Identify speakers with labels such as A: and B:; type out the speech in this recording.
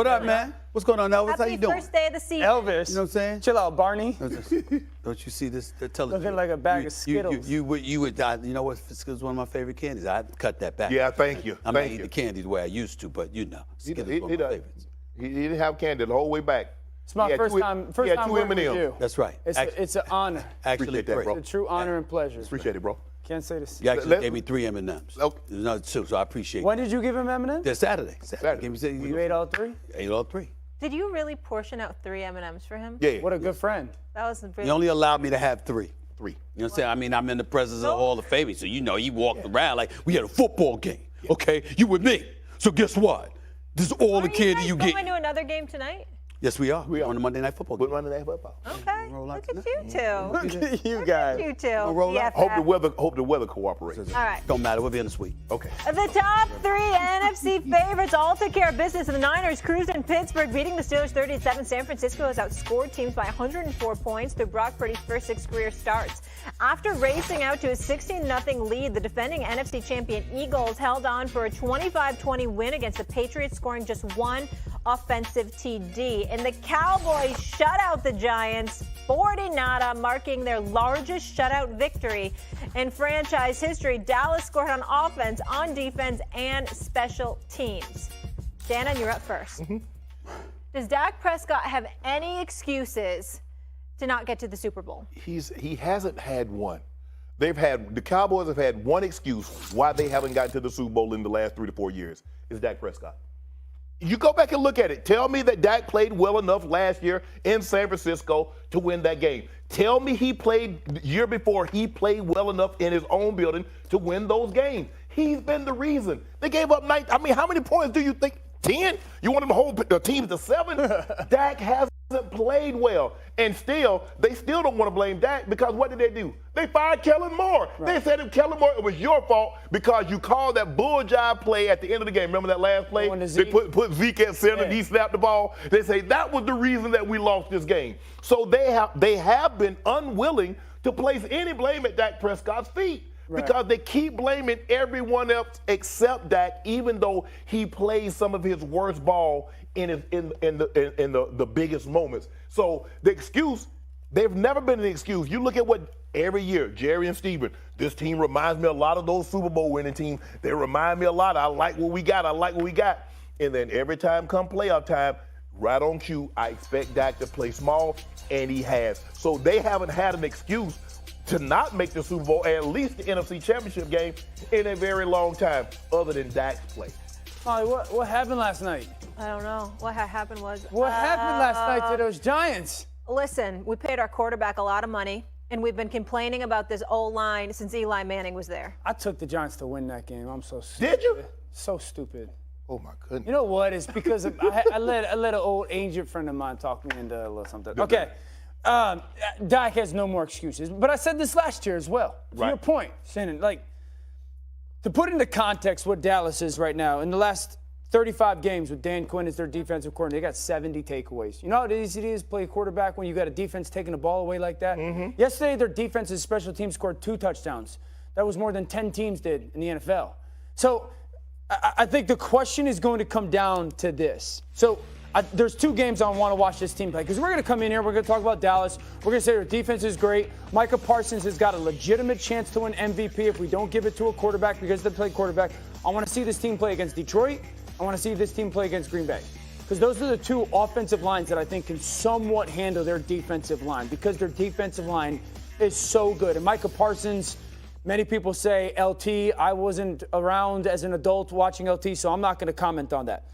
A: What up, man? What's going on, Elvis? How you doing?
B: Happy first day of the season.
C: Elvis.
A: You know what I'm saying?
C: Chill out, Barney.
A: Don't you see this? Tell it.
C: Looking like a bag of Skittles.
A: You would. You know what? Skittles is one of my favorite candies. I'd cut that back.
D: Yeah, thank you.
A: I'm not eating the candy the way I used to, but Skittles is one of my favorites.
D: He didn't have candy the whole way back.
C: It's my first time
D: two
C: working with
D: M&Ms.
C: you.
A: That's right.
C: It's an honor.
A: Actually,
D: Appreciate that, bro.
C: It's a true honor and pleasure.
D: Appreciate it, bro.
C: Can't say this.
A: You actually gave me 3 M&Ms.
D: Okay.
A: There's another 2, so I appreciate
C: When
A: it.
C: did you give him M&M's?
A: That's Saturday.
C: You ate all 3?
A: Ate all 3.
B: Did you really portion out 3 M&Ms for him?
D: Yeah.
C: What a good friend.
B: That was really.
A: He only allowed me to have 3.
D: 3.
A: You know what I'm saying? I mean, I'm in the presence of all the Famous, so he walked around like we had a football game. Okay, you with me. So guess what? This is all the candy you get.
B: Going to another game tonight?
A: Yes, we are. We're on the Monday Night Football game.
D: We're running that football.
B: Okay.
A: Roll out
B: Look at
A: tonight.
B: you two.
C: Look at you guys.
B: You two.
A: roll out.
B: BFF.
D: Hope the weather cooperates.
B: All right.
A: Don't matter. We'll be in the suite.
D: Okay.
B: The top 3 NFC favorites all took care of business. The Niners cruised in Pittsburgh, beating the Steelers 30-7. San Francisco has outscored teams by 104 points through Brock Purdy's first 6 career starts. After racing out to a 16-0 lead, the defending NFC champion Eagles held on for a 25-20 win against the Patriots, scoring just 1 offensive TD. And the Cowboys shut out the Giants 40-0, marking their largest shutout victory in franchise history. Dallas scored on offense, on defense, and special teams. Shannon, you're up first. Does Dak Prescott have any excuses to not get to the Super Bowl?
D: He hasn't had one. The Cowboys have had one excuse why they haven't gotten to the Super Bowl in the last 3 to 4 years. It's Dak Prescott. You go back and look at it. Tell me that Dak played well enough last year in San Francisco to win that game. Tell me the year before he played well enough in his own building to win those games. He's been the reason. They gave up 9. I mean, how many points do you think? 10? You want them to hold the team to 7? Dak hasn't played well. And they still don't want to blame Dak because what did they do? They fired Kellen Moore. Right. They said, if Kellen Moore, it was your fault because you called that bull jive play at the end of the game. Remember that last play? They put Zeke at center and he snapped the ball. They say that was the reason that we lost this game. So they have been unwilling to place any blame at Dak Prescott's feet. Right. Because they keep blaming everyone else except Dak, even though he plays some of his worst ball in the biggest moments. So the excuse, they've never been an excuse. You look at what every year, Jerry and Steven, this team reminds me a lot of those Super Bowl winning teams. They remind me a lot. I like what we got. And then every time come playoff time, right on cue, I expect Dak to play small, and he has. So they haven't had an excuse to not make the Super Bowl, at least the NFC Championship game, in a very long time, other than Dak's play.
C: Molly, what happened last night?
B: I don't know. What happened was...
C: What happened last night to those Giants?
B: Listen, we paid our quarterback a lot of money, and we've been complaining about this O-line since Eli Manning was there.
C: I took the Giants to win that game. I'm so stupid.
D: Did you?
C: So stupid.
D: Oh, my goodness.
C: You know what? It's because I let an old agent friend of mine talk me into a little something. Okay. Dak has no more excuses. But I said this last year as well. To your point, Shannon, to put into context what Dallas is right now, in the last 35 games with Dan Quinn as their defensive coordinator, they got 70 takeaways. You know how easy it is to play quarterback when you got a defense taking the ball away like that? Mm-hmm. Yesterday, their defense's special teams scored 2 touchdowns. That was more than 10 teams did in the NFL. So I think the question is going to come down to this. So there's 2 games I want to watch this team play because we're going to come in here, we're going to talk about Dallas. We're going to say their defense is great. Micah Parsons has got a legitimate chance to win MVP if we don't give it to a quarterback because they play quarterback. I want to see this team play against Detroit. I want to see this team play against Green Bay because those are the 2 offensive lines that I think can somewhat handle their defensive line because their defensive line is so good. And Micah Parsons, many people say LT. I wasn't around as an adult watching LT, so I'm not going to comment on that.